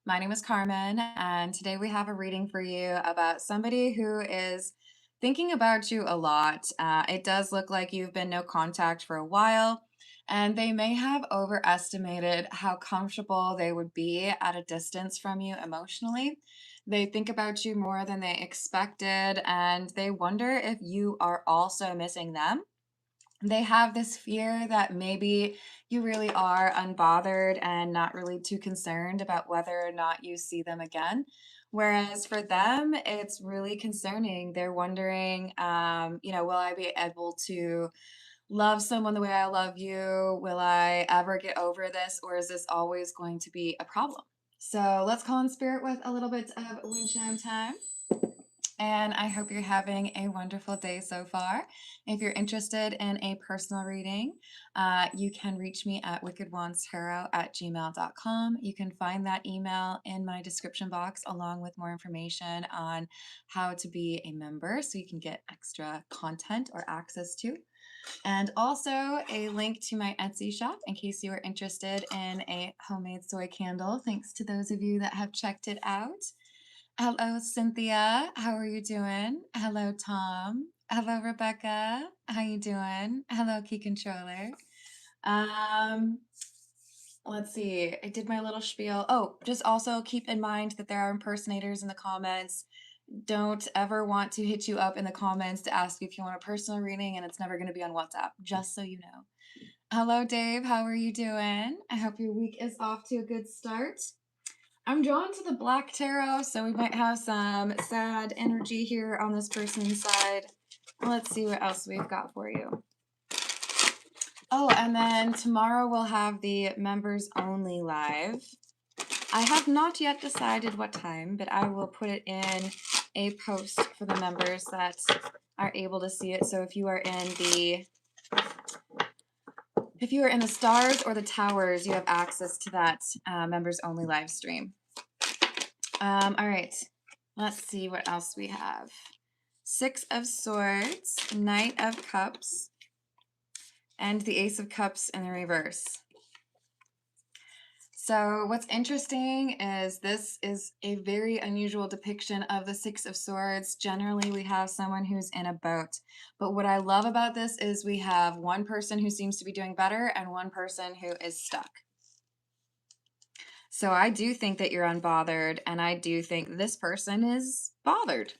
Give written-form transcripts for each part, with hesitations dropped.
My name is Carmen, and today we have a reading for you about somebody who is thinking about you a lot. It does look like you've been no contact for a while, and they may have overestimated how comfortable they would be at a distance from you emotionally. They think about you more than they expected, and they wonder if you are also missing them. They have this fear that maybe you really are unbothered and not really too concerned about whether or not you see them again. Whereas for them, it's really concerning. They're wondering, will I be able to love someone the way I love you? Will I ever get over this? Or is this always going to be a problem? So let's call in spirit with a little bit of wind chime time. And I hope you're having a wonderful day so far. If you're interested in a personal reading, you can reach me at wickedwandstarot@gmail.com. You can find that email in my description box along with more information on how to be a member so you can get extra content or access to. And also a link to my Etsy shop in case you are interested in a homemade soy candle. Thanks to those of you that have checked it out. Hello, Cynthia. How are you doing? Hello, Tom. Hello, Rebecca. How you doing? Hello, Key Controller. Um, let's see. I did my little spiel. Oh, just also keep in mind that there are impersonators in the comments. Don't ever want to hit you up in the comments to ask you if you want a personal reading, and it's never going to be on WhatsApp, just so you know. Hello, Dave. How are you doing? I hope your week is off to a good start. I'm drawn to the Black Tarot, so we might have some sad energy here on this person's side. Let's see what else we've got for you. Oh, and then tomorrow we'll have the members only live. I have not yet decided what time, but I will put it in a post for the members that are able to see it. So if you are in the stars or the towers, you have access to that members only live stream. All right, let's see what else we have. Six of Swords, Knight of Cups, and the Ace of Cups in the reverse. So what's interesting is this is a very unusual depiction of the Six of Swords. Generally, we have someone who's in a boat. But what I love about this is we have one person who seems to be doing better and one person who is stuck. So I do think that you're unbothered, and I do think this person is bothered.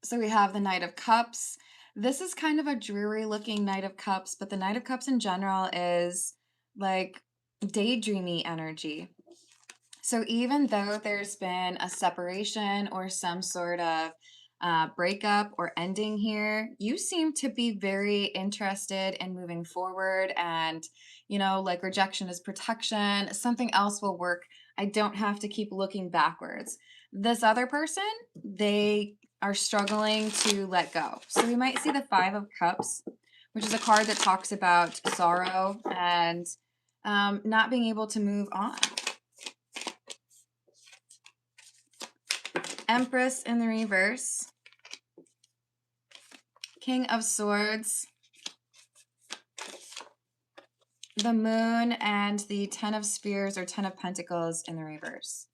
So we have the Knight of Cups. This is kind of a dreary looking Knight of Cups, but the Knight of Cups in general is like daydreamy energy. So even though there's been a separation or some sort of breakup or ending here, you seem to be very interested in moving forward, and like rejection is protection. Something else will work. I don't have to keep looking backwards. This other person, they are struggling to let go. So we might see the Five of Cups, which is a card that talks about sorrow and not being able to move on. Empress in the reverse, King of Swords, the Moon, and the Ten of Spears or Ten of Pentacles in the reverse.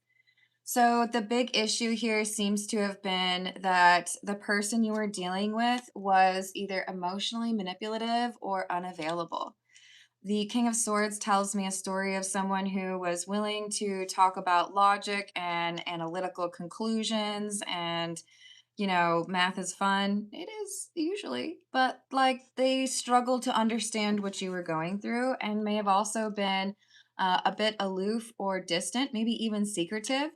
So the big issue here seems to have been that the person you were dealing with was either emotionally manipulative or unavailable. The King of Swords tells me a story of someone who was willing to talk about logic and analytical conclusions and math is fun. It is usually, but like they struggle to understand what you were going through and may have also been a bit aloof or distant, maybe even secretive.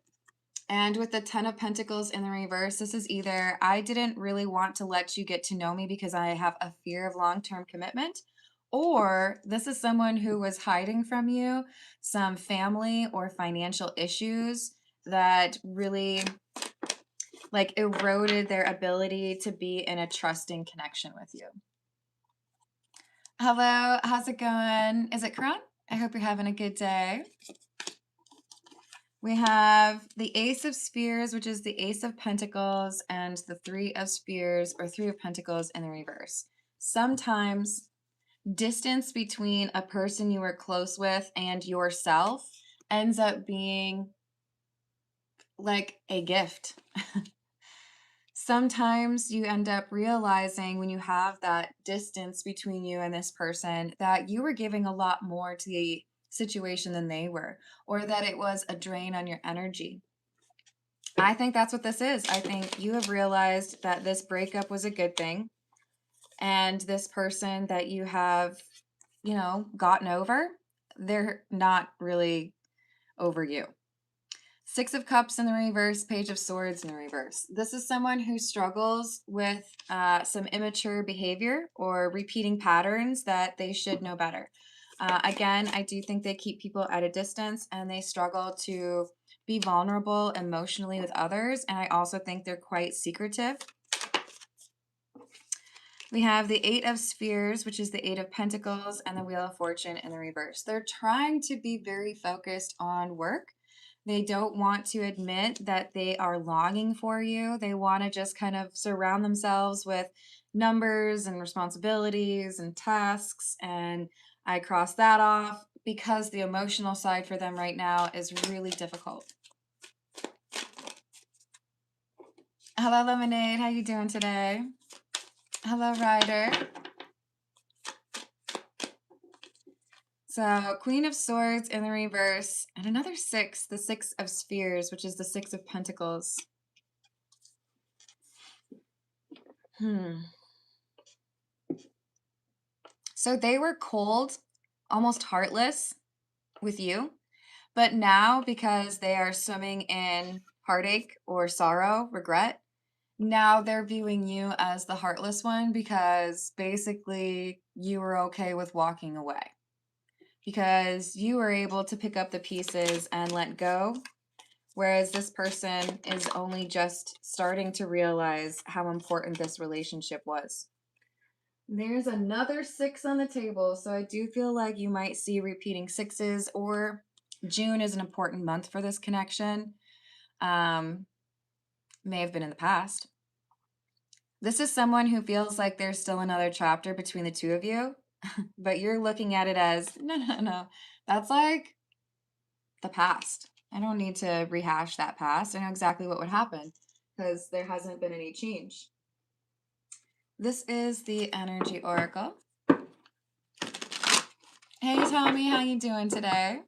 And with the Ten of Pentacles in the reverse, this is either I didn't really want to let you get to know me because I have a fear of long-term commitment, or this is someone who was hiding from you some family or financial issues that really like eroded their ability to be in a trusting connection with you. Hello, how's it going? Is it Karan? I hope you're having a good day. We have the Ace of Spears, which is the Ace of Pentacles, and the Three of Spears or Three of Pentacles in the reverse. Sometimes distance between a person you were close with and yourself ends up being like a gift. Sometimes you end up realizing when you have that distance between you and this person that you were giving a lot more to the situation than they were, or that it was a drain on your energy. I think that's what this is. I think you have realized that this breakup was a good thing, and this person that you have, gotten over, they're not really over you. Six of Cups in the reverse, Page of Swords in the reverse. This is someone who struggles with some immature behavior or repeating patterns that they should know better. Again, I do think they keep people at a distance and they struggle to be vulnerable emotionally with others. And I also think they're quite secretive. We have the Eight of Spheres, which is the Eight of Pentacles, and the Wheel of Fortune in the reverse. They're trying to be very focused on work. They don't want to admit that they are longing for you. They want to just kind of surround themselves with numbers and responsibilities and tasks. And I cross that off because the emotional side for them right now is really difficult. Hello, Lemonade. How you doing today? Hello, Ryder. So Queen of Swords in the reverse, and another six, the Six of Spheres, which is the Six of Pentacles. So they were cold, almost heartless with you, but now because they are swimming in heartache or sorrow, regret, now they're viewing you as the heartless one because basically you were okay with walking away. Because you were able to pick up the pieces and let go, whereas this person is only just starting to realize how important this relationship was. There's another six on the table, so I do feel like you might see repeating sixes, or June is an important month for this connection. May have been in the past. This is someone who feels like there's still another chapter between the two of you, but you're looking at it as, no, that's like the past. I don't need to rehash that past. I know exactly what would happen because there hasn't been any change. This is the Energy Oracle. Hey, Tommy, how you doing today?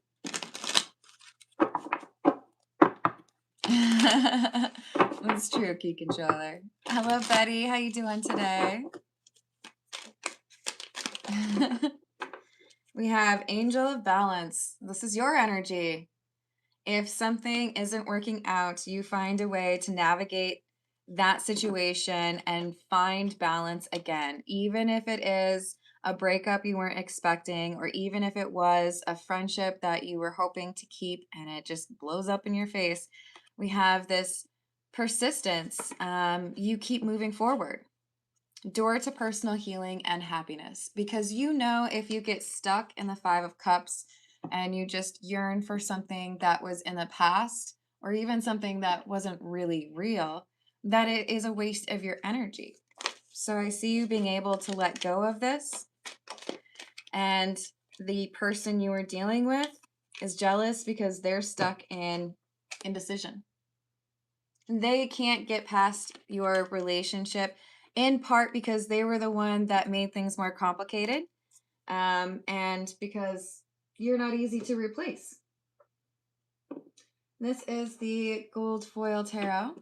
That's true, Key Controller. Hello, Betty. How you doing today? We have Angel of Balance. This is your energy. If something isn't working out, you find a way to navigate that situation and find balance again, even if it is a breakup you weren't expecting, or even if it was a friendship that you were hoping to keep and it just blows up in your face. We have this persistence. You keep moving forward. Door to personal healing and happiness, because if you get stuck in the Five of Cups and you just yearn for something that was in the past, or even something that wasn't really real, that it is a waste of your energy. So I see you being able to let go of this, and the person you are dealing with is jealous because they're stuck in indecision. They can't get past your relationship, in part because they were the one that made things more complicated, and because you're not easy to replace. This is the Gold Foil Tarot.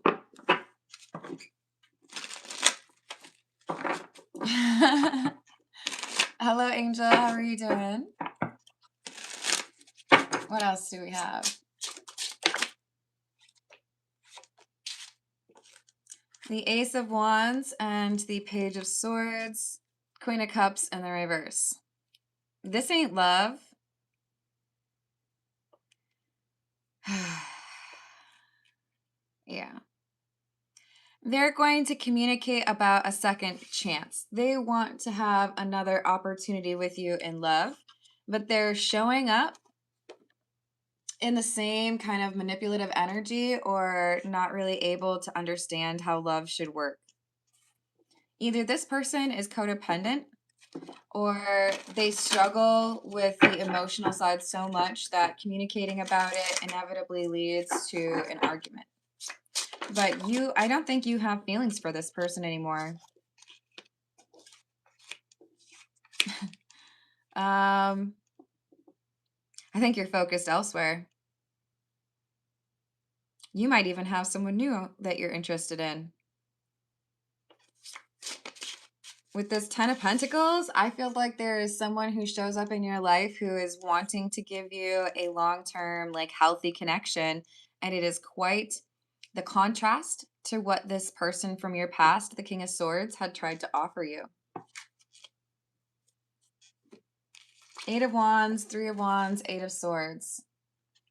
Hello, Angel. How are you doing? What else do we have? The Ace of Wands and the Page of Swords, Queen of Cups in the reverse. This ain't love. Yeah. They're going to communicate about a second chance. They want to have another opportunity with you in love, but they're showing up in the same kind of manipulative energy, or not really able to understand how love should work. Either this person is codependent, or they struggle with the emotional side so much that communicating about it inevitably leads to an argument. But I don't think you have feelings for this person anymore. I think you're focused elsewhere. You might even have someone new that you're interested in. With this 10 of Pentacles, I feel like there is someone who shows up in your life who is wanting to give you a long-term, like, healthy connection. And it is quite the contrast to what this person from your past, the King of Swords, had tried to offer you. 8 of Wands, 3 of Wands, 8 of Swords.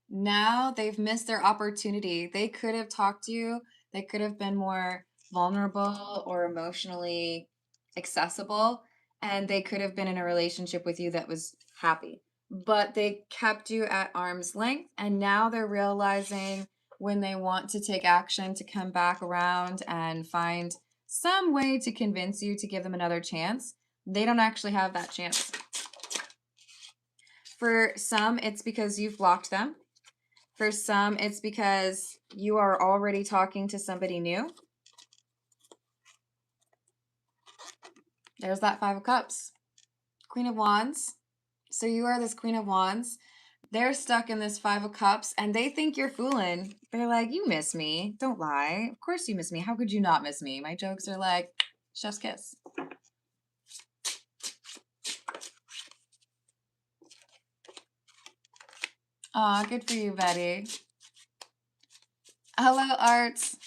Now they've missed their opportunity. They could have talked to you. They could have been more vulnerable or emotionally accessible, and they could have been in a relationship with you that was happy. But they kept you at arm's length, and now they're realizing when they want to take action to come back around and find some way to convince you to give them another chance, they don't actually have that chance. For some, it's because you've blocked them. For some, it's because you are already talking to somebody new. There's that 5 of Cups. Queen of Wands. So you are this Queen of Wands. They're stuck in this 5 of Cups, and they think you're fooling. They're like, you miss me. Don't lie. Of course you miss me. How could you not miss me? My jokes are like, chef's kiss. Aw, good for you, Betty. Hello, Arts.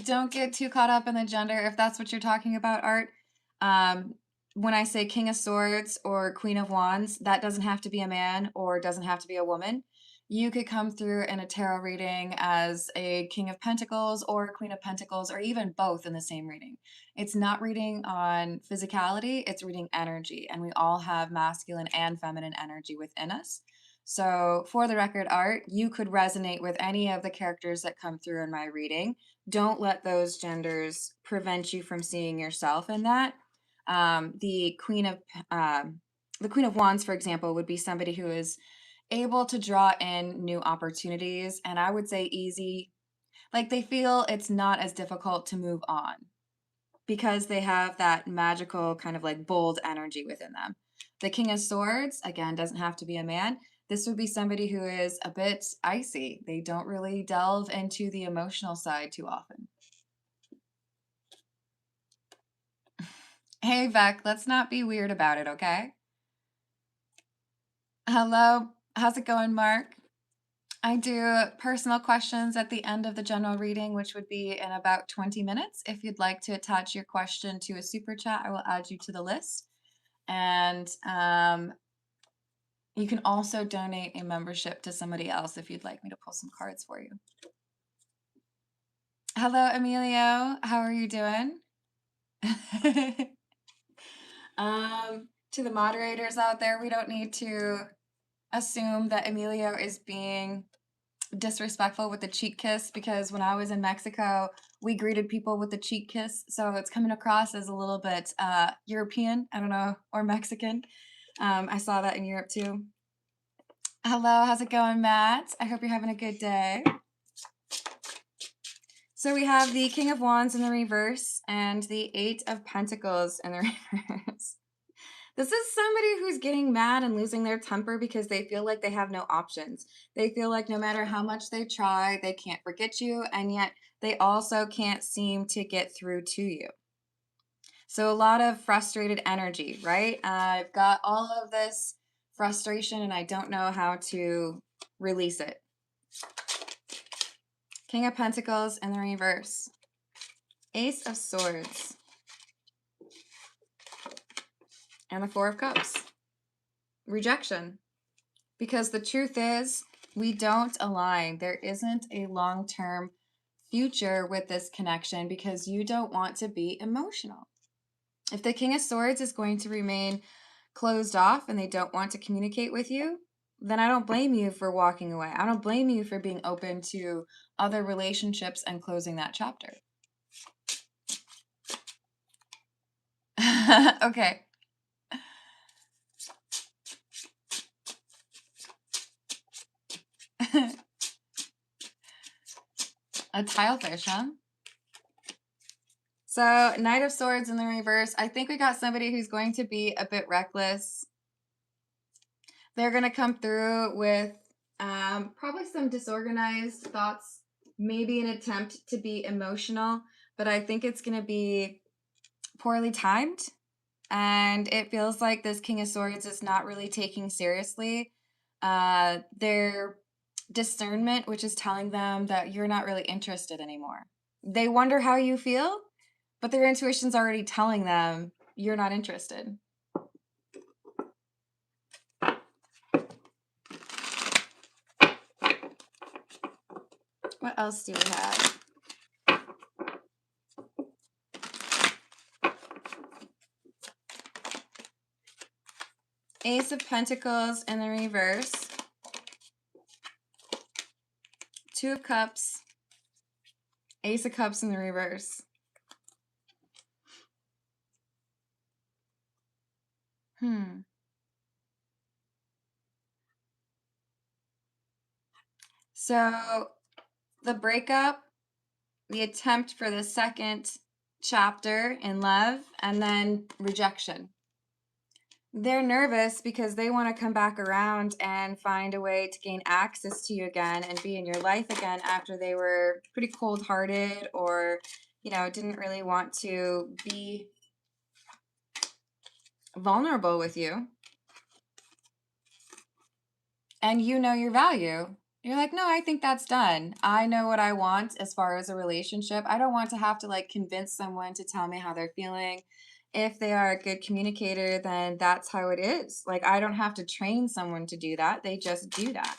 Don't get too caught up in the gender if that's what you're talking about, Art. When I say King of Swords or Queen of Wands, that doesn't have to be a man or doesn't have to be a woman. You could come through in a tarot reading as a King of Pentacles or a Queen of Pentacles, or even both in the same reading. It's not reading on physicality, it's reading energy, and we all have masculine and feminine energy within us. So, for the record, Art, you could resonate with any of the characters that come through in my reading. Don't let those genders prevent you from seeing yourself in that. The Queen of Wands, for example, would be somebody who is able to draw in new opportunities, and I would say easy. Like, they feel it's not as difficult to move on because they have that magical kind of like bold energy within them. The King of Swords, again, doesn't have to be a man. This would be somebody who is a bit icy. They don't really delve into the emotional side too often. Hey, Beck, let's not be weird about it, okay? Hello, how's it going, Mark? I do personal questions at the end of the general reading, which would be in about 20 minutes. If you'd like to attach your question to a super chat, I will add you to the list. And you can also donate a membership to somebody else if you'd like me to pull some cards for you. Hello, Emilio. How are you doing? To the moderators out there, we don't need to assume that Emilio is being disrespectful with the cheek kiss, because when I was in Mexico, we greeted people with the cheek kiss. So it's coming across as a little bit European, I don't know, or Mexican. I saw that in Europe too. Hello, how's it going, Matt? I hope you're having a good day. So we have the King of Wands in the reverse and the 8 of Pentacles in the reverse. This is somebody who's getting mad and losing their temper because they feel like they have no options. They feel like no matter how much they try, they can't forget you, and yet they also can't seem to get through to you. So a lot of frustrated energy, right? I've got all of this frustration and I don't know how to release it. King of Pentacles in the reverse. Ace of Swords. And the 4 of Cups. Rejection. Because the truth is, we don't align. There isn't a long-term future with this connection because you don't want to be emotional. If the King of Swords is going to remain closed off and they don't want to communicate with you, then I don't blame you for walking away. I don't blame you for being open to other relationships and closing that chapter. Okay. A tilefish, huh? So, Knight of Swords in the reverse. I think we got somebody who's going to be a bit reckless. They're going to come through with probably some disorganized thoughts, maybe an attempt to be emotional, but I think it's going to be poorly timed. And it feels like this King of Swords is not really taking seriously their discernment, which is telling them that you're not really interested anymore. They wonder how you feel, but their intuition's already telling them you're not interested. What else do we have? Ace of Pentacles in the reverse. Two of Cups. Ace of Cups in the reverse. So the breakup, the attempt for the second chapter in love, and then rejection. They're nervous because they want to come back around and find a way to gain access to you again and be in your life again after they were pretty cold-hearted or, didn't really want to be vulnerable with you. And you know your value. You're like, no, I think that's done. I know what I want as far as a relationship. I don't want to have to convince someone to tell me how they're feeling. If they are a good communicator, then that's how it is. I don't have to train someone to do that. They just do that.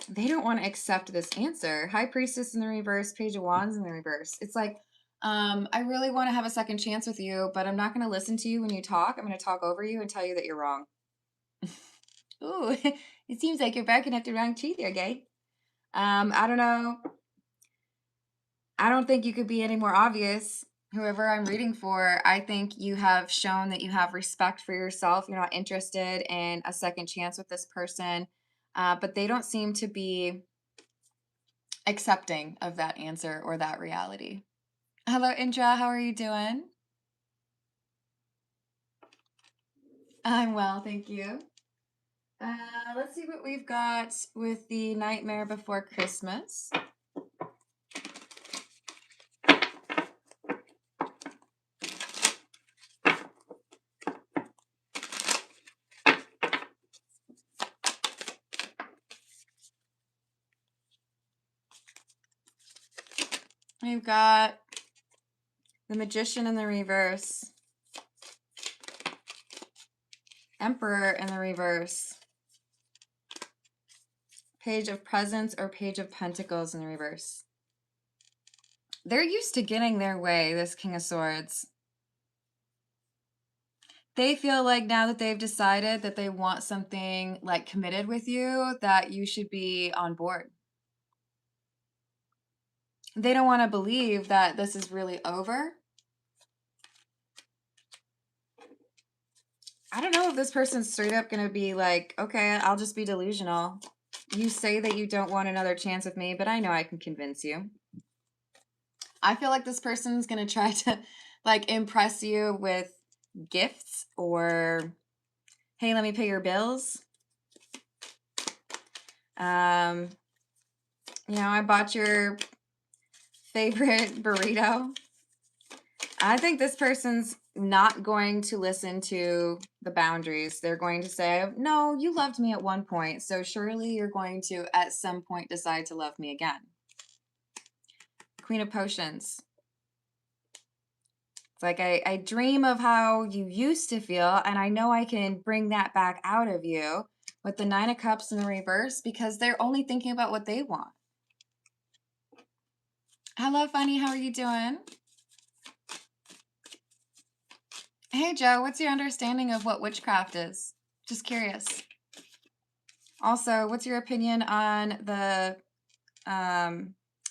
They don't want to accept this answer. High Priestess in the reverse, Page of Wands in the reverse. It's like, I really want to have a second chance with you, but I'm not going to listen to you when you talk. I'm going to talk over you and tell you that you're wrong. Ooh, it seems like you're barking up the wrong tree there, gay. I don't know. I don't think you could be any more obvious. Whoever I'm reading for, I think you have shown that you have respect for yourself. You're not interested in a second chance with this person, but they don't seem to be accepting of that answer or that reality. Hello, Indra. How are you doing? I'm well, thank you. Let's see what we've got with the Nightmare Before Christmas. We've got the Magician in the reverse, Emperor in the reverse, Page of Presents or Page of Pentacles in the reverse. They're used to getting their way, this King of Swords. They feel like now that they've decided that they want something committed with you, that you should be on board. They don't want to believe that this is really over. I don't know if this person's straight up going to be like, okay, I'll just be delusional. You say that you don't want another chance with me, but I know I can convince you. I feel like this person's going to try to impress you with gifts or, hey, let me pay your bills. I bought your favorite burrito. I think this person's not going to listen to the boundaries. They're going to say, no, you loved me at one point, so surely you're going to, at some point, decide to love me again. Queen of Potions. It's like I dream of how you used to feel, and I know I can bring that back out of you with the Nine of Cups in the reverse because they're only thinking about what they want. Hello, Funny. How are you doing? Hey, Joe. What's your understanding of what witchcraft is? Just curious. Also, what's your opinion on the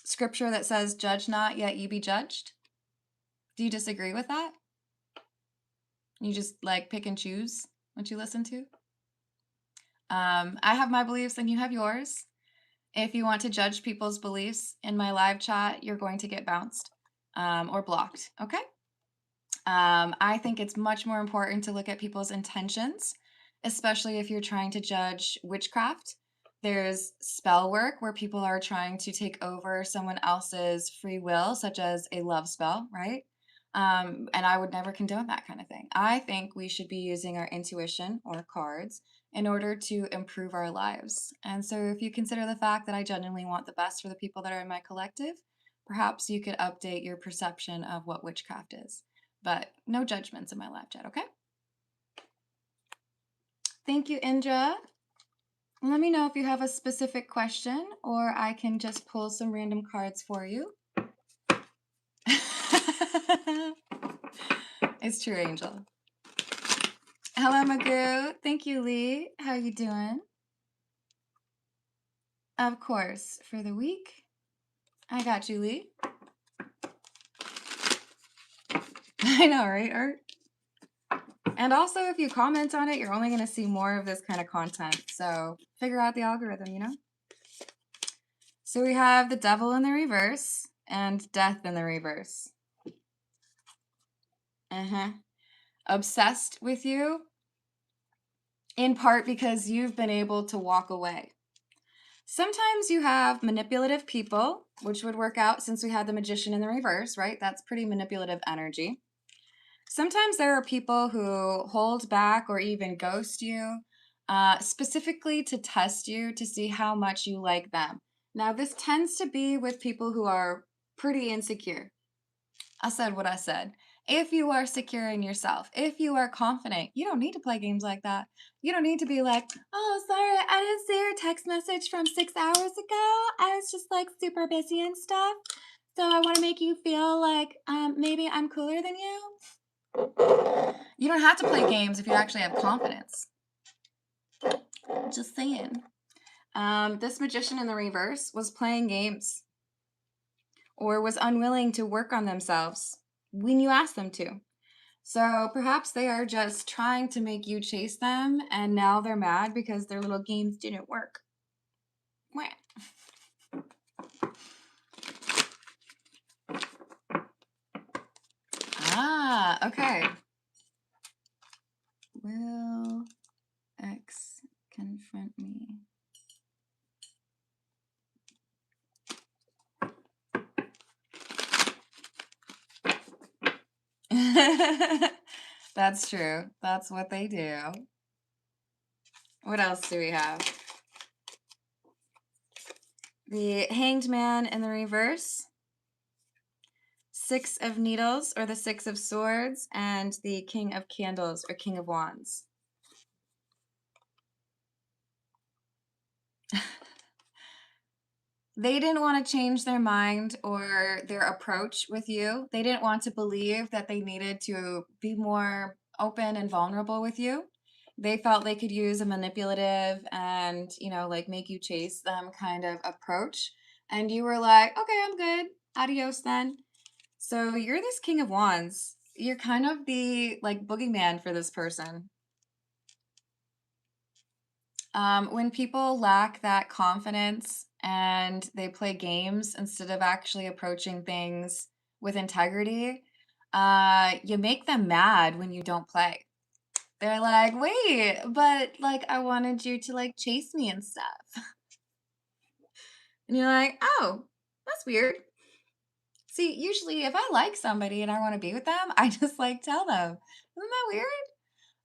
scripture that says, judge not, yet you be judged? Do you disagree with that? You just pick and choose what you listen to? I have my beliefs and you have yours. If you want to judge people's beliefs in my live chat, you're going to get bounced or blocked. Okay. I think it's much more important to look at people's intentions, especially if you're trying to judge witchcraft. There's spell work where people are trying to take over someone else's free will, such as a love spell, right? And I would never condone that kind of thing. I think we should be using our intuition or cards in order to improve our lives. And so, if you consider the fact that I genuinely want the best for the people that are in my collective, perhaps you could update your perception of what witchcraft is. But no judgments in my live chat, okay? Thank you, Indra. Let me know if you have a specific question, or I can just pull some random cards for you. It's true, Angel. Hello, Magoo. Thank you, Lee. How you doing? Of course, for the week. I got you, Lee. I know, right, Art? And also, if you comment on it, you're only going to see more of this kind of content. So figure out the algorithm, you know? So we have the Devil in the reverse and Death in the reverse. Obsessed with you, in part because you've been able to walk away. Sometimes you have manipulative people, which would work out since we had the Magician in the reverse, right? That's pretty manipulative energy. Sometimes there are people who hold back or even ghost you, specifically to test you to see how much you like them. Now, this tends to be with people who are pretty insecure. I said what I said. If you are secure in yourself, if you are confident, you don't need to play games like that. You don't need to be like, oh, sorry, I didn't see your text message from 6 hours ago. I was just like super busy and stuff. So I want to make you feel like maybe I'm cooler than you. You don't have to play games if you actually have confidence. Just saying. This Magician in the reverse was playing games or was unwilling to work on themselves when you asked them to. So perhaps they are just trying to make you chase them, and now they're mad because their little games didn't work. Ah, okay. Will X confront me? That's true. That's what they do. What else do we have? The Hanged Man in the reverse, Six of Needles or the Six of Swords, and the King of Candles or King of Wands. They didn't want to change their mind or their approach with you. They didn't want to believe that they needed to be more open and vulnerable with you. They felt they could use a manipulative and, like make you chase them kind of approach. And you were like, okay, I'm good. Adios then. So you're this King of Wands. You're kind of the like boogeyman for this person. When people lack that confidence and they play games instead of actually approaching things with integrity, you make them mad when you don't play. They're like, wait, but like I wanted you to like chase me and stuff. And you're like, oh, that's weird. See, usually if I like somebody and I want to be with them, I just like tell them. Isn't that weird?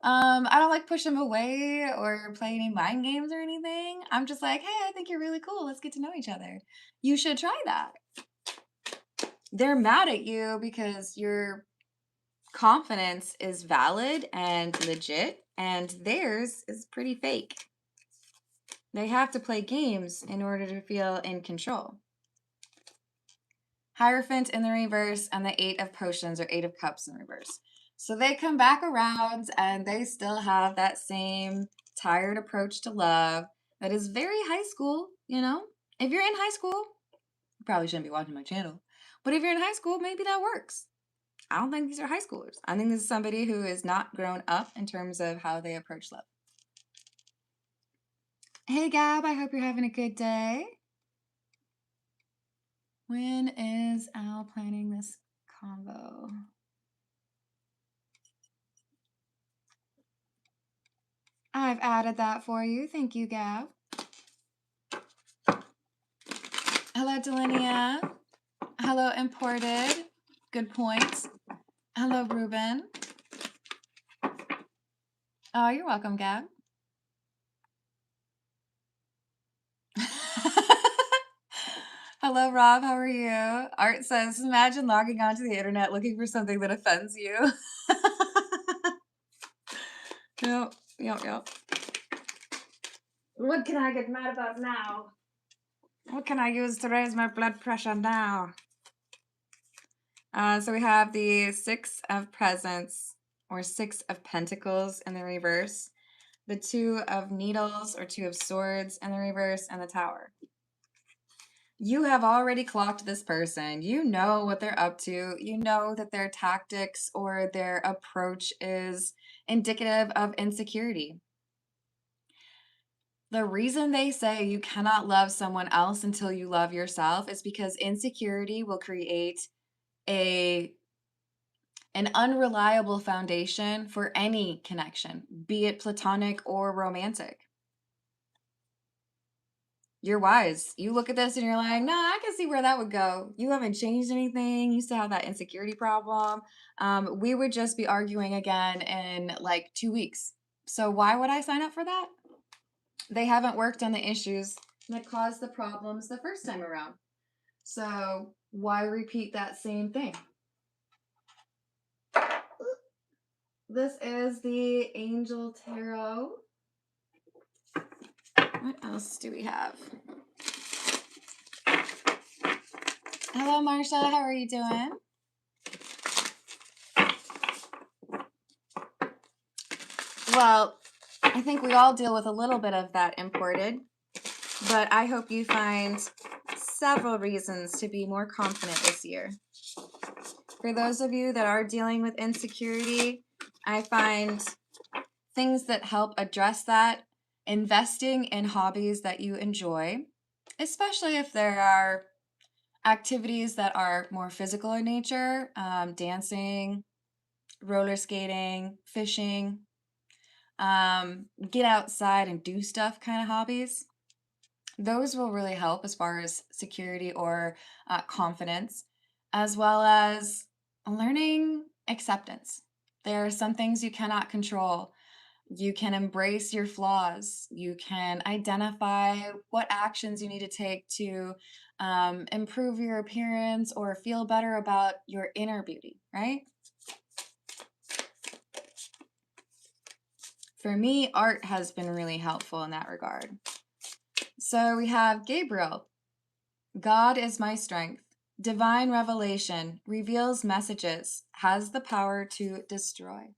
I don't like push them away or play any mind games or anything. I'm just like, hey, I think you're really cool. Let's get to know each other. You should try that. They're mad at you because your confidence is valid and legit, and theirs is pretty fake. They have to play games in order to feel in control. Hierophant in the reverse and the Eight of Potions or Eight of Cups in reverse. So they come back around and they still have that same tired approach to love that is very high school, If you're in high school, you probably shouldn't be watching my channel. But if you're in high school, maybe that works. I don't think these are high schoolers. I think this is somebody who is not grown up in terms of how they approach love. Hey, Gab, I hope you're having a good day. When is Al planning this combo? I've added that for you. Thank you, Gab. Hello, Delinia. Hello, Imported. Good point. Hello, Ruben. Oh, you're welcome, Gab. Hello, Rob. How are you? Art says, imagine logging onto the internet looking for something that offends you. Yep, yep, yep. What can I get mad about now? What can I use to raise my blood pressure now? So we have the Six of Presents or Six of Pentacles in the reverse, the Two of Needles or Two of Swords in the reverse, and the Tower. You have already clocked this person. You know what they're up to. You know that their tactics or their approach is indicative of insecurity. The reason they say you cannot love someone else until you love yourself is because insecurity will create an unreliable foundation for any connection, be it platonic or romantic. You're wise. You look at this and you're like, nah, I can see where that would go. You haven't changed anything. You still have that insecurity problem. We would just be arguing again in like 2 weeks. So why would I sign up for that? They haven't worked on the issues that caused the problems the first time around. So why repeat that same thing? This is the Angel Tarot. What else do we have? Hello, Marsha. How are you doing? Well, I think we all deal with a little bit of that imported, but I hope you find several reasons to be more confident this year. For those of you that are dealing with insecurity, I find things that help address that, investing in hobbies that you enjoy, especially if there are activities that are more physical in nature, dancing, roller skating, fishing, get outside and do stuff kind of hobbies. Those will really help as far as security or confidence, as well as learning acceptance. There are some things you cannot control. You can embrace your flaws. You can identify what actions you need to take to improve your appearance or feel better about your inner beauty, right? For me, art has been really helpful in that regard. So we have Gabriel. God is my strength. Divine revelation reveals messages, has the power to destroy.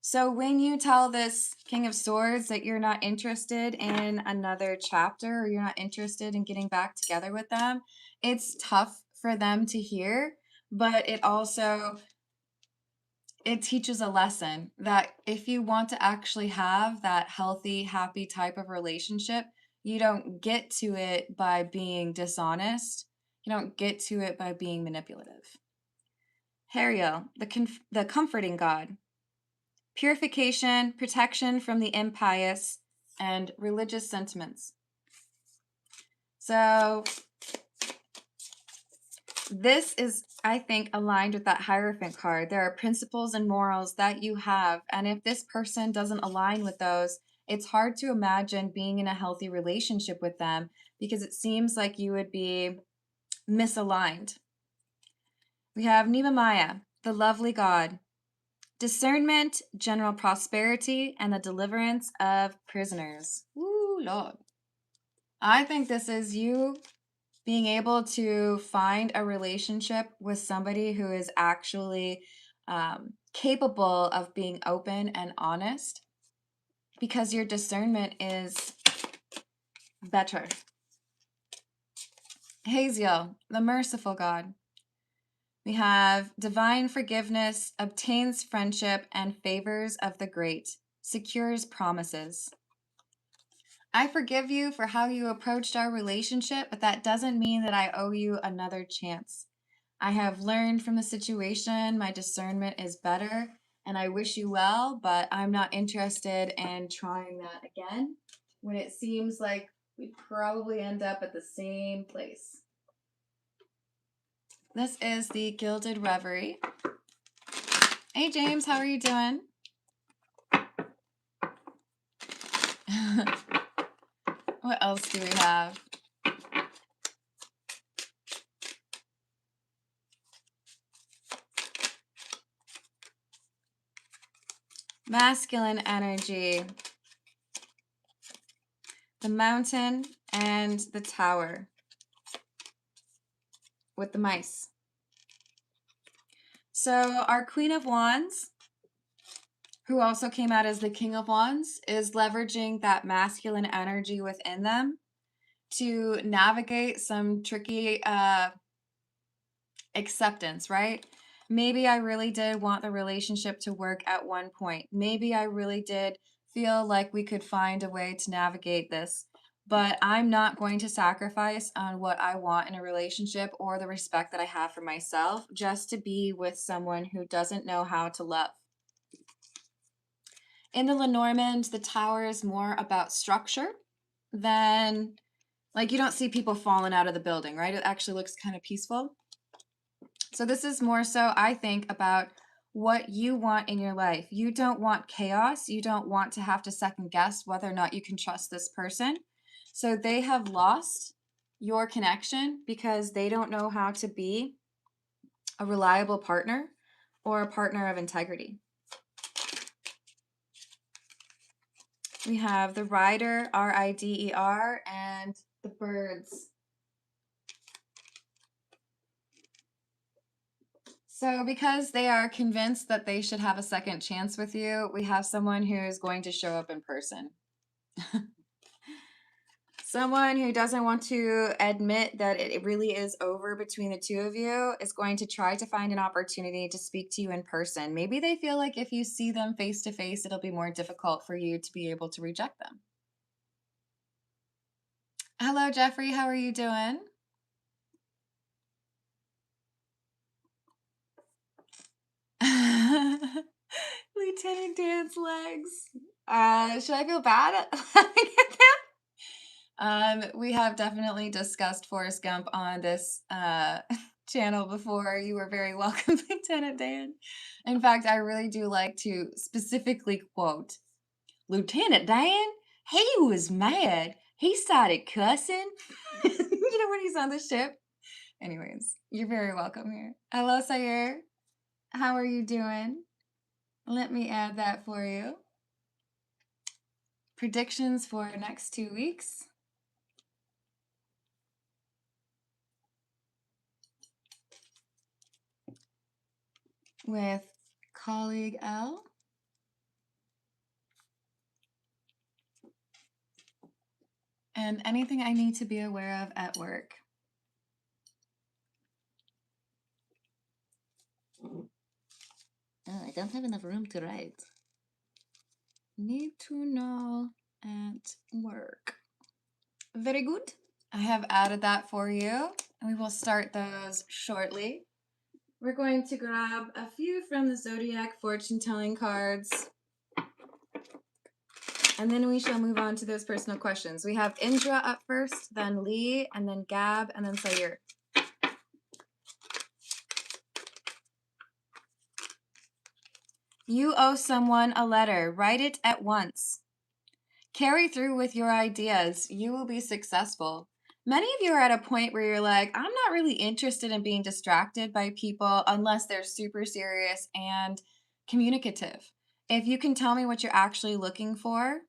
So when you tell this King of Swords that you're not interested in another chapter or you're not interested in getting back together with them, it's tough for them to hear, but it teaches a lesson that if you want to actually have that healthy, happy type of relationship, you don't get to it by being dishonest. You don't get to it by being manipulative. Hariel, the comforting God. Purification, protection from the impious, and religious sentiments. So this is, I think, aligned with that Hierophant card. There are principles and morals that you have, and if this person doesn't align with those, it's hard to imagine being in a healthy relationship with them because it seems like you would be misaligned. We have Nehemiah, the lovely God. Discernment, general prosperity, and the deliverance of prisoners. Woo, Lord. I think this is you being able to find a relationship with somebody who is actually capable of being open and honest because your discernment is better. Haziel, the merciful God. We have divine forgiveness, obtains friendship, and favors of the great, secures promises. I forgive you for how you approached our relationship, but that doesn't mean that I owe you another chance. I have learned from the situation, my discernment is better, and I wish you well, but I'm not interested in trying that again when it seems like we probably end up at the same place. This is the Gilded Reverie. Hey, James, how are you doing? What else do we have? Masculine energy. The Mountain and the Tower with the mice. So our Queen of Wands, who also came out as the King of Wands, is leveraging that masculine energy within them to navigate some tricky acceptance, right? Maybe I really did want the relationship to work at one point. Maybe I really did feel like we could find a way to navigate this, but I'm not going to sacrifice on what I want in a relationship or the respect that I have for myself just to be with someone who doesn't know how to love. In the Lenormand, the Tower is more about structure than, like, you don't see people falling out of the building, right? It actually looks kind of peaceful. So this is more so, I think, about what you want in your life. You don't want chaos. You don't want to have to second guess whether or not you can trust this person. So they have lost your connection because they don't know how to be a reliable partner or a partner of integrity. We have the Rider, Rider, and the Birds. So because they are convinced that they should have a second chance with you, we have someone who is going to show up in person. Someone who doesn't want to admit that it really is over between the two of you is going to try to find an opportunity to speak to you in person. Maybe they feel like if you see them face to face, it'll be more difficult for you to be able to reject them. Hello, Jeffrey. How are you doing? Lieutenant Dan's legs. Should I feel bad at laughing at them? We have definitely discussed Forrest Gump on this channel before. You were very welcome, Lieutenant Dan. In fact, I really do like to specifically quote Lieutenant Dan. He was mad. He started cussing. You know when he's on the ship. Anyways, you're very welcome here. Hello, Sayer. How are you doing? Let me add that for you. Predictions for next 2 weeks. With colleague L. And anything I need to be aware of at work. Oh, I don't have enough room to write. Need to know at work. Very good. I have added that for you, and we will start those shortly. We're going to grab a few from the Zodiac fortune telling cards, and then we shall move on to those personal questions. We have Indra up first, then Lee, and then Gab, and then Sayer. You owe someone a letter. Write it at once. Carry through with your ideas. You will be successful. Many of you are at a point where you're like, I'm not really interested in being distracted by people unless they're super serious and communicative. If you can tell me what you're actually looking for,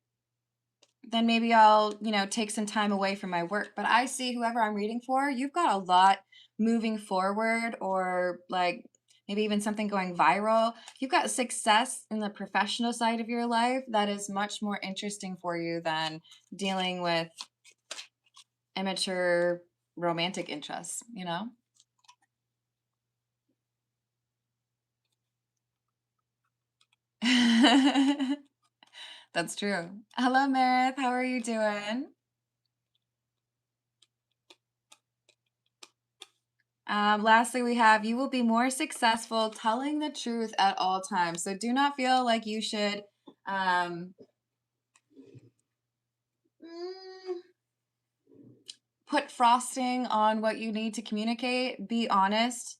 then maybe I'll, take some time away from my work. But I see whoever I'm reading for, you've got a lot moving forward, or like maybe even something going viral. You've got success in the professional side of your life that is much more interesting for you than dealing with immature romantic interests, That's true. Hello, Meredith. How are you doing? Lastly, we have you will be more successful telling the truth at all times. So do not feel like you should um, mm, put frosting on what you need to communicate. Be honest.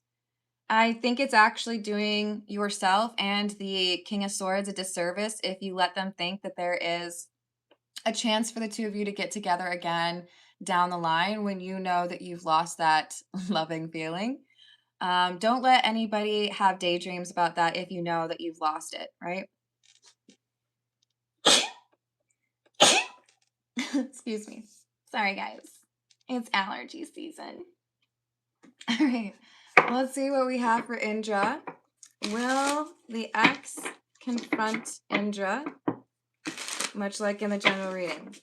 I think it's actually doing yourself and the King of Swords a disservice if you let them think that there is a chance for the two of you to get together again down the line when you know that you've lost that loving feeling. Don't let anybody have daydreams about that if you know that you've lost it, right? Excuse me. Sorry, guys. It's allergy season. All right. Let's see what we have for Indra. Will the ex confront Indra, much like in the general reading?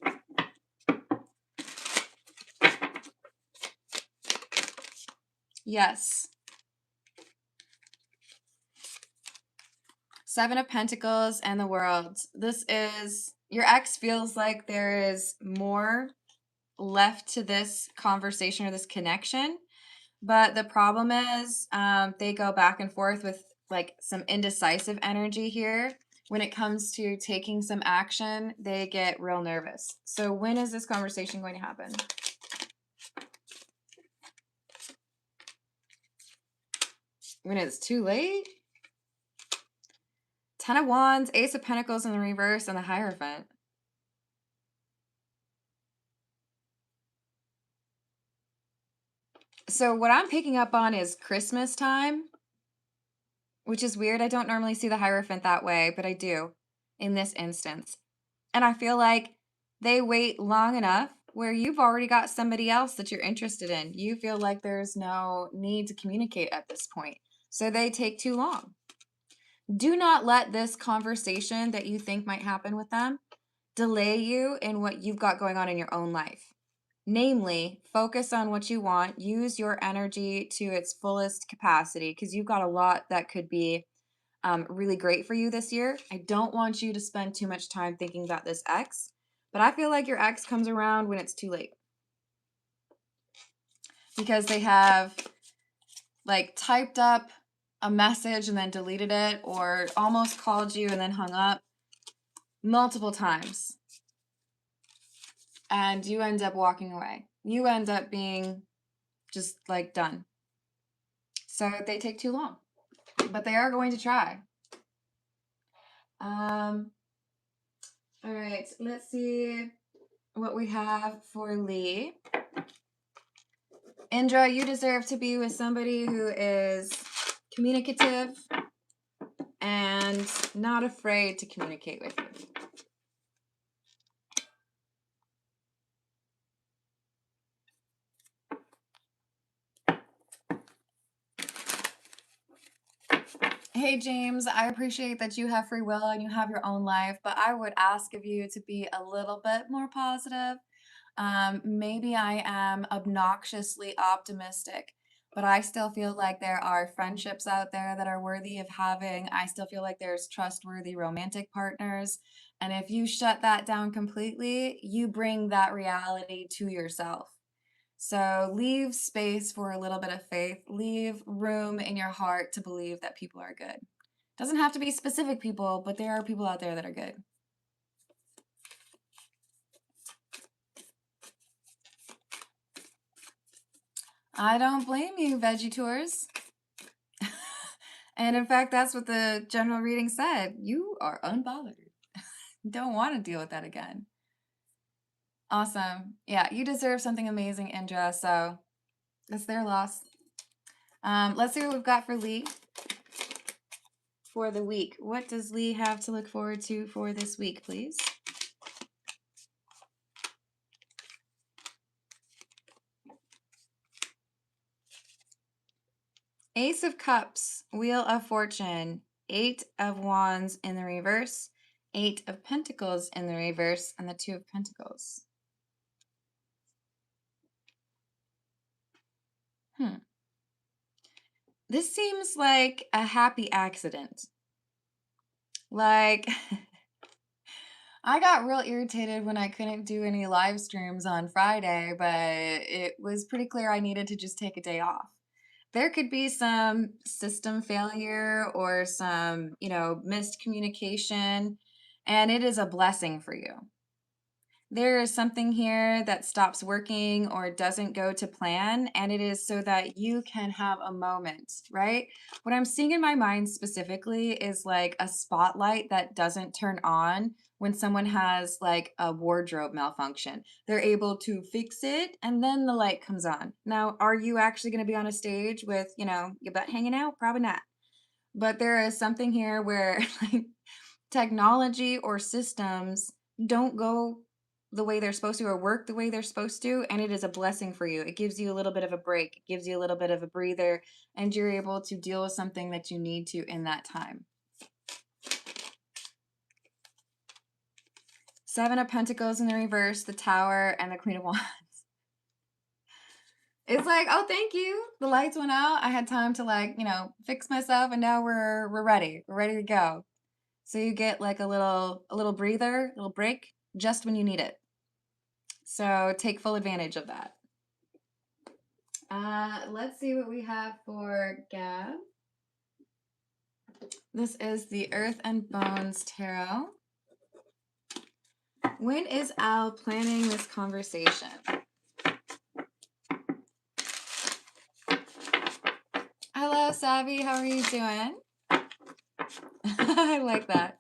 Yes. Seven of Pentacles and the World. This is, your ex feels like there is more left to this conversation or this connection. But the problem is they go back and forth with like some indecisive energy here. When it comes to taking some action, they get real nervous. So when is this conversation going to happen? When it's too late? Ten of Wands, Ace of Pentacles in the reverse, and the Hierophant. So what I'm picking up on is Christmas time, which is weird. I don't normally see the Hierophant that way, but I do in this instance. And I feel like they wait long enough where you've already got somebody else that you're interested in. You feel like there's no need to communicate at this point. So they take too long. Do not let this conversation that you think might happen with them delay you in what you've got going on in your own life. Namely, focus on what you want, use your energy to its fullest capacity because you've got a lot that could be really great for you this year. I don't want you to spend too much time thinking about this ex, but I feel like your ex comes around when it's too late because they have like typed up a message and then deleted it or almost called you and then hung up multiple times. And you end up walking away. You end up being just like done. So they take too long, but they are going to try. All right, let's see what we have for Lee. Indra, you deserve to be with somebody who is communicative and not afraid to communicate with you. Hey, James, I appreciate that you have free will and you have your own life, but I would ask of you to be a little bit more positive. Maybe I am obnoxiously optimistic, but I still feel like there are friendships out there that are worthy of having. I still feel like there's trustworthy romantic partners. And if you shut that down completely, you bring that reality to yourself. So leave space for a little bit of faith. Leave room in your heart to believe that people are good. Doesn't have to be specific people, but there are people out there that are good. I don't blame you, Veggie Tours. And in fact, that's what the general reading said. You are unbothered. Don't want to deal with that again. Awesome. Yeah, you deserve something amazing, Indra. So it's their loss. Let's see what we've got for Lee for the week. What does Lee have to look forward to for this week, please? Ace of Cups, Wheel of Fortune, Eight of Wands in the reverse, Eight of Pentacles in the reverse, and the Two of Pentacles. This seems like a happy accident. Like, I got real irritated when I couldn't do any live streams on Friday, but it was pretty clear I needed to just take a day off. There could be some system failure or some, missed communication, and it is a blessing for you. There is something here that stops working or doesn't go to plan, and it is so that you can have a moment, right? What I'm seeing in my mind specifically is like a spotlight that doesn't turn on when someone has like a wardrobe malfunction. They're able to fix it and then the light comes on. Now, are you actually going to be on a stage with, your butt hanging out? Probably not. But there is something here where like technology or systems don't go the way they're supposed to or work the way they're supposed to, and it is a blessing for you. It gives you a little bit of a break, it gives you a little bit of a breather, and you're able to deal with something that you need to in that time. Seven of Pentacles in the reverse, the Tower, and the Queen of Wands. It's like, oh, thank you. The lights went out. I had time to fix myself, and now we're ready. We're ready to go. So you get like a little breather, a little break just when you need it. So take full advantage of that. Let's see what we have for Gab. This is the Earth and Bones Tarot. When is Al planning this conversation? Hello, Savvy. How are you doing? I like that.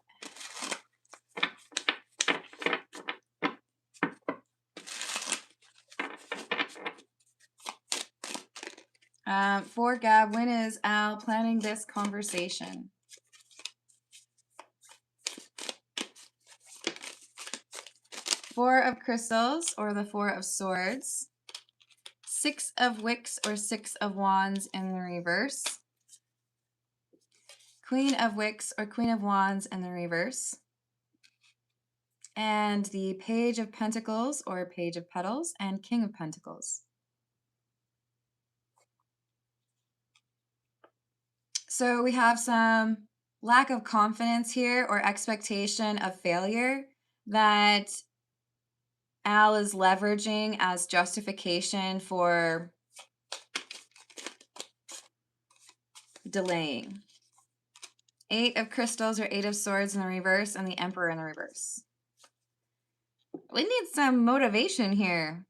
For Gab, when is Al planning this conversation? Four of Crystals or the Four of Swords. Six of Wicks or Six of Wands in the reverse. Queen of Wicks or Queen of Wands in the reverse. And the Page of Pentacles or Page of Petals and King of Pentacles. So we have some lack of confidence here or expectation of failure that Al is leveraging as justification for delaying. Eight of Crystals or Eight of Swords in the reverse and the Emperor in the reverse. We need some motivation here.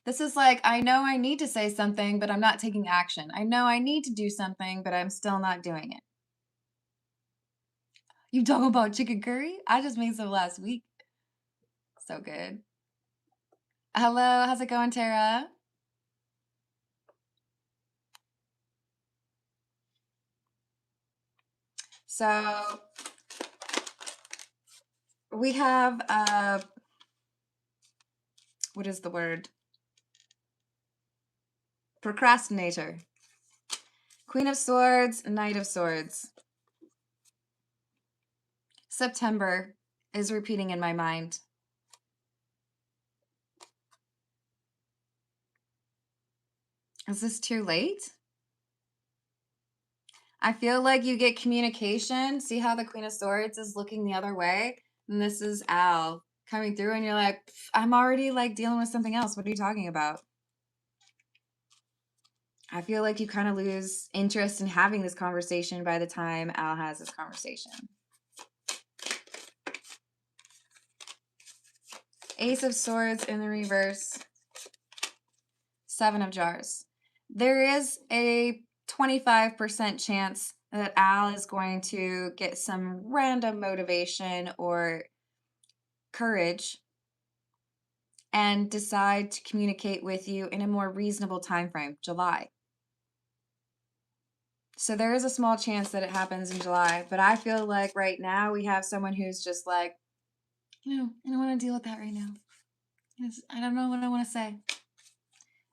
This is like, I know I need to say something, but I'm not taking action. I know I need to do something, but I'm still not doing it. You talking about chicken curry? I just made some last week. So good. Hello, how's it going, Tara? So we have what is the word? Procrastinator. Queen of Swords, Knight of Swords. September is repeating in my mind. Is this too late? I feel like you get communication. See how the Queen of Swords is looking the other way? And this is Al coming through, and you're like, I'm already like dealing with something else. What are you talking about? I feel like you kind of lose interest in having this conversation by the time Al has this conversation. Ace of Swords in the reverse. Seven of Jars. There is a 25% chance that Al is going to get some random motivation or courage and decide to communicate with you in a more reasonable time frame, July. So there is a small chance that it happens in July, but I feel like right now we have someone who's just like, I don't want to deal with that right now. I don't know what I want to say.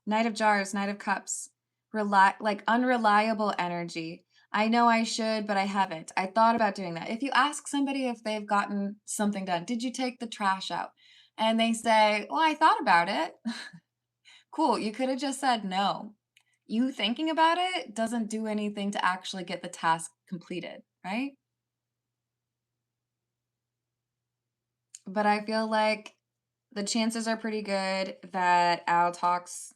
Knight of Jars, Knight of Cups. Unreliable energy. I know I should, but I haven't. I thought about doing that. If you ask somebody if they've gotten something done, did you take the trash out? And they say, well, I thought about it. Cool. You could have just said no. You thinking about it doesn't do anything to actually get the task completed, right? But I feel like the chances are pretty good that Al talks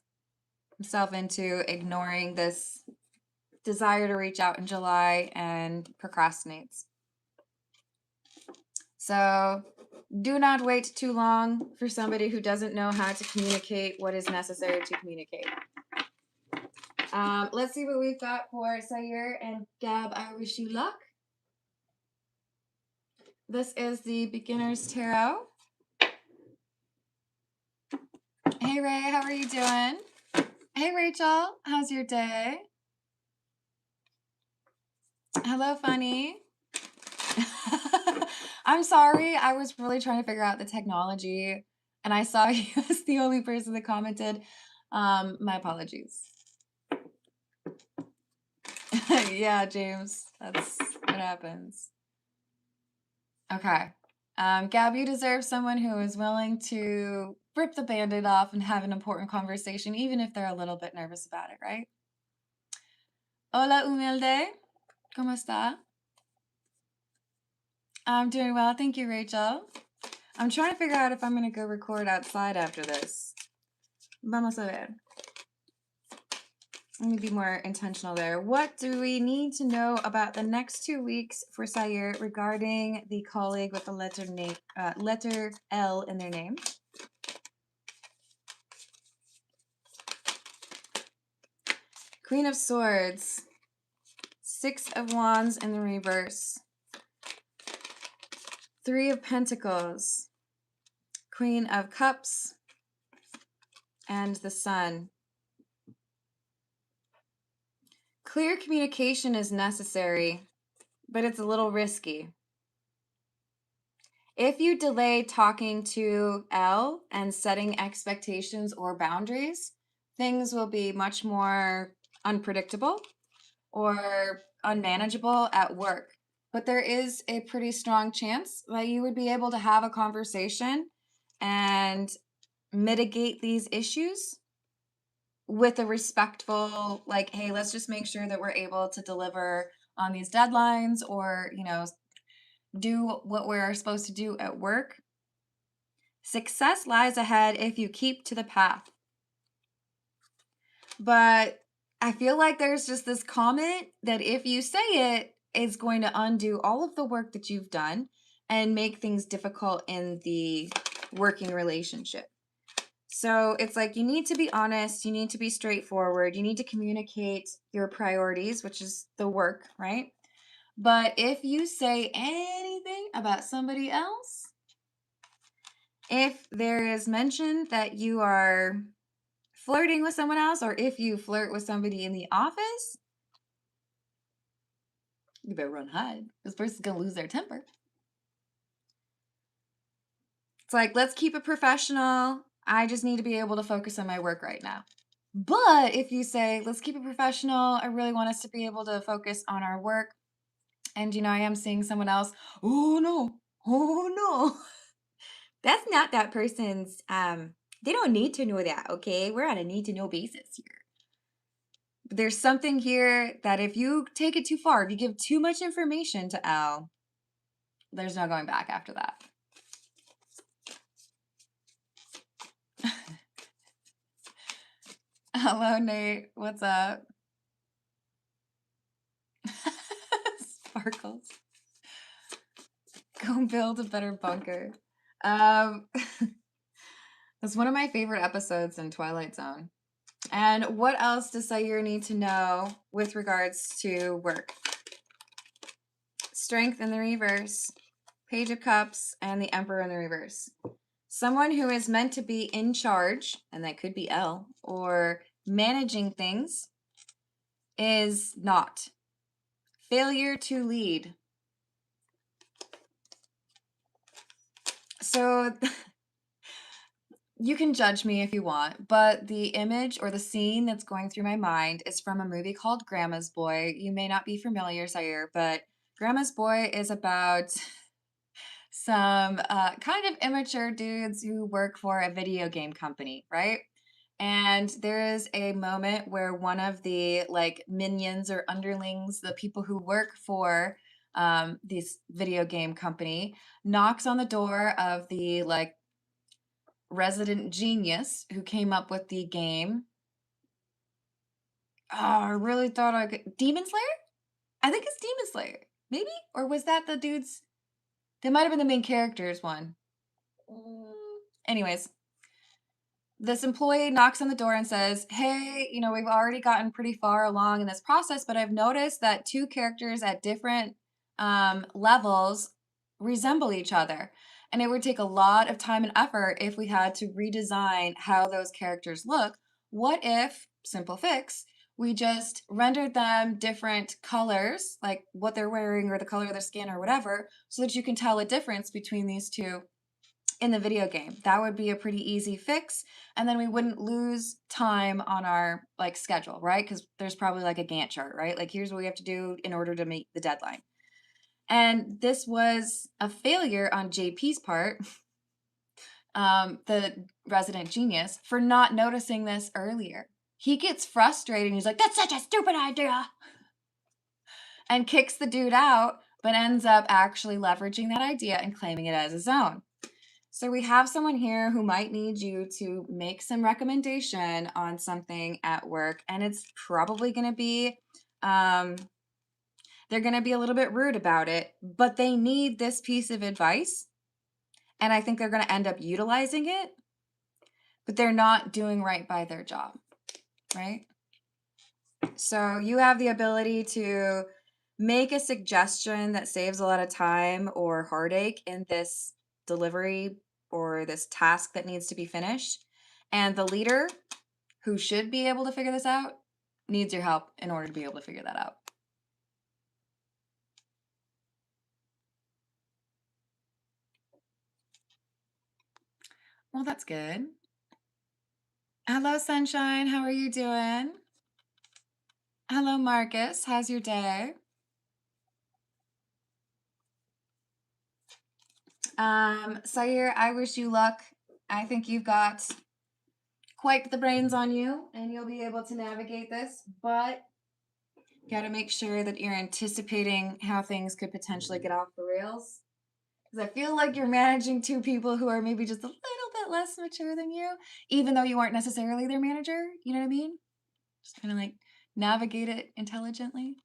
himself into ignoring this desire to reach out in July and procrastinates. So do not wait too long for somebody who doesn't know how to communicate what is necessary to communicate. Let's see what we've got for Sayur and Gab. I wish you luck. This is the Beginner's Tarot. Hey Ray, how are you doing? Hey Rachel, how's your day? Hello, Funny. I'm sorry, I was really trying to figure out the technology and I saw you as the only person that commented. My apologies. Yeah, James, that's what happens. Okay. Gab, you deserve someone who is willing to rip the band-aid off and have an important conversation, even if they're a little bit nervous about it, right? Hola, humilde. ¿Cómo está? I'm doing well. Thank you, Rachel. I'm trying to figure out if I'm going to go record outside after this. Vamos a ver. Let me be more intentional there. What do we need to know about the next 2 weeks for Sayur regarding the colleague with the letter L in their name? Queen of Swords. 6 of Wands in the reverse. 3 of Pentacles. Queen of Cups. And the Sun. Clear communication is necessary, but it's a little risky. If you delay talking to L and setting expectations or boundaries, things will be much more unpredictable or unmanageable at work. But there is a pretty strong chance that you would be able to have a conversation and mitigate these issues with a respectful, like, hey, let's just make sure that we're able to deliver on these deadlines or, do what we're supposed to do at work. Success lies ahead if you keep to the path. But I feel like there's just this comment that if you say it, it's going to undo all of the work that you've done and make things difficult in the working relationship. So it's like you need to be honest, you need to be straightforward, you need to communicate your priorities, which is the work, right? But if you say anything about somebody else, if there is mention that you are flirting with someone else, or if you flirt with somebody in the office, you better run hide. This person's gonna lose their temper. It's like, let's keep it professional. I just need to be able to focus on my work right now. But if you say, let's keep it professional, I really want us to be able to focus on our work. And, I am seeing someone else. Oh, no. Oh, no. That's not that person's, they don't need to know that, okay? We're on a need to know basis here. There's something here that if you take it too far, if you give too much information to Al, there's no going back after that. Hello, Nate. What's up? Sparkles. Go build a better bunker. That's one of my favorite episodes in Twilight Zone. And what else does Sayur need to know with regards to work? Strength in the reverse, Page of Cups, and the Emperor in the reverse. Someone who is meant to be in charge, and that could be L, or managing things, is not. Failure to lead. So you can judge me if you want, but the image or the scene that's going through my mind is from a movie called Grandma's Boy. You may not be familiar, Sayur, but Grandma's Boy is about some kind of immature dudes who work for a video game company, right? And there is a moment where one of the like minions or underlings, the people who work for this video game company, knocks on the door of the like resident genius who came up with the game. Oh, I really thought I could. Demon Slayer? I think it's Demon Slayer. Maybe? Or was that the dude's? That might have been the main character's one. Anyways, this employee knocks on the door and says, "Hey, we've already gotten pretty far along in this process, but I've noticed that two characters at different levels resemble each other. And it would take a lot of time and effort if we had to redesign how those characters look. What if, simple fix, we just rendered them different colors, like what they're wearing or the color of their skin or whatever, so that you can tell a difference between these two in the video game? That would be a pretty easy fix, and then we wouldn't lose time on our like schedule, right? Because there's probably like a Gantt chart, right? Like here's what we have to do in order to meet the deadline." And this was a failure on JP's part, the resident genius, for not noticing this earlier. He gets frustrated. He's like, "That's such a stupid idea," and kicks the dude out, but ends up actually leveraging that idea and claiming it as his own. So we have someone here who might need you to make some recommendation on something at work, and it's probably going to be, they're going to be a little bit rude about it, but they need this piece of advice, and I think they're going to end up utilizing it, but they're not doing right by their job, right? So you have the ability to make a suggestion that saves a lot of time or heartache in this delivery or this task that needs to be finished. And the leader, who should be able to figure this out, needs your help in order to be able to figure that out. Well, that's good. Hello, Sunshine. How are you doing? Hello, Marcus. How's your day? Sayir, I wish you luck. I think you've got quite the brains on you and you'll be able to navigate this, but you got to make sure that you're anticipating how things could potentially get off the rails. Because I feel like you're managing two people who are maybe just a little bit less mature than you, even though you aren't necessarily their manager. You know what I mean? Just kind of like navigate it intelligently.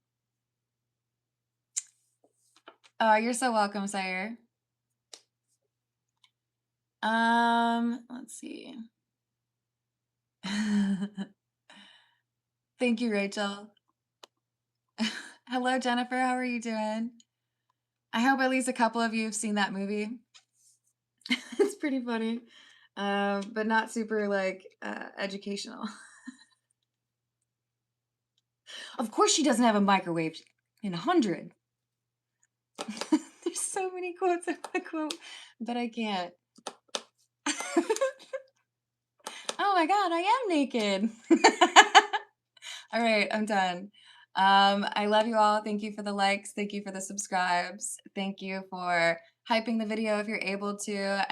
Oh, you're so welcome, Sire. Let's see. Thank you, Rachel. Hello, Jennifer. How are you doing? I hope at least a couple of you have seen that movie. It's pretty funny, but not super like educational. Of course, she doesn't have a microwave in 100. There's so many quotes I want to quote, but I can't. Oh my god, I am naked. All right, I'm done. I love you all. Thank you for the likes. Thank you for the subscribes. Thank you for hyping the video if you're able to.